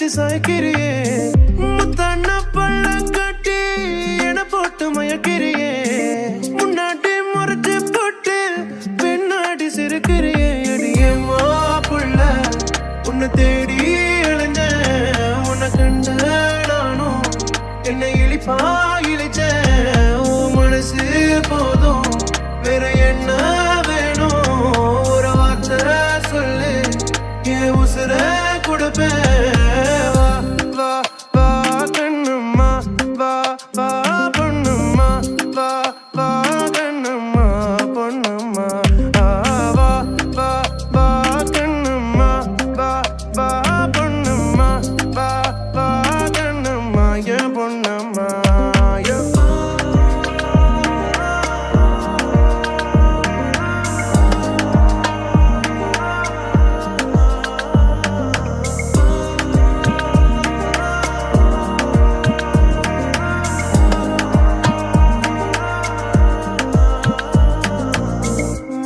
சாய்க்கிறியே முத்தண்ண பள்ள கட்டி என போட்டு மயக்கிறியே முன்னாடி முறைச்சு போட்டு பின்னாடி சிரிக்கிறியே அடியே மாப்புள்ள உன்னை தேடி அலைஞ்ச உன்னை கண்ட நானும் என்னை இழிப்பா இழிச்ச மனசு போதும் வேற என்ன வேணும் ஒரு வார்த்தை சொல்லு என் உசுர கொடுப்பேன் வா வா கண்ணும்மா வா வா பொண்ணும்மா வா வா கண்ணும்மா பொண்ணும்மா வா வா வா கண்ணும்மா வா வா பொண்ணும்மா வா வா கண்ணும்மா என் பொண்ணும்மா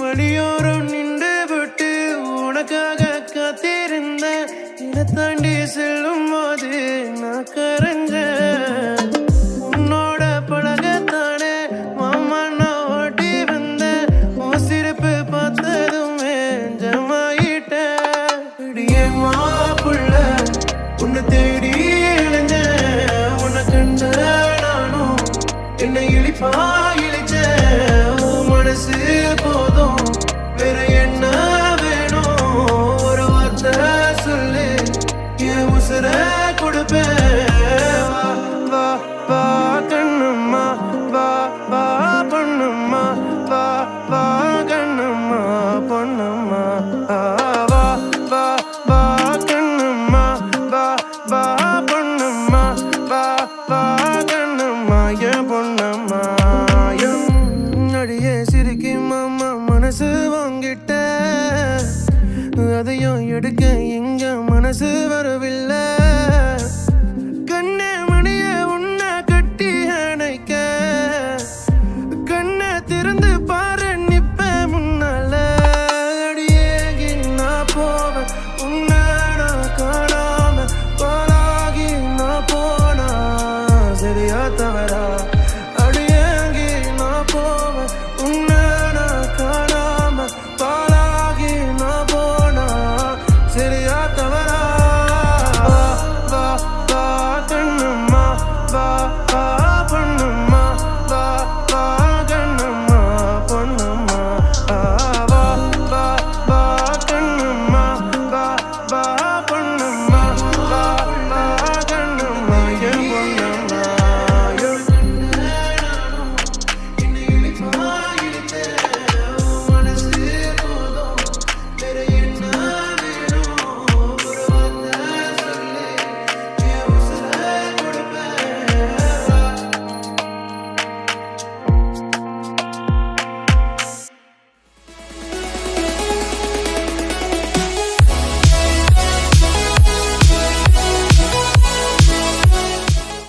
வழியோரம் நின்று விட்டு உனக்காக காத்திருந்த இதை தாண்டி செல்லும் போது நான் கரைஞ்சேன் உன்னோட பழகத்தானே மாமா நான் ஓட்டி வந்தேன் உன் சிரிப்பு பார்த்ததுமே ஜமாயிட்டேன் இடியே மாப்புள்ள உன்னை தேடி இளைஞ்சேன் உன்னை கண்ட நானும் என்னை இழிப்பா இழிச்ச மனசு போதும் வேற என்ன வேணும் ஒரு வார்த்தை சொல்லு என் உசுர கொடுப்பேன் வா வா கண்ணும்மா வா வா பொண்ணும்மா வா வா கண்ணும்மா பொண்ணும்மா வா வா வா கண்ணும்மா வா வா பொண்ணும்மா வா வா கண்ணும்மா என் பொண்ணும்மா அடியே சிரிக்கி மாமா மனசு வாங்கிட்ட அதையும் எடுக்க இங்க மனசு வரவில்லை கண்ணே மணிய உன்னை கட்டி அணைக்க கண்ணை திறந்து பாரு நிப்ப முன்னால அடியே நான் போவேன் உன்னை நான் காணாம பாலாகி நான் போனா சரியா தவறா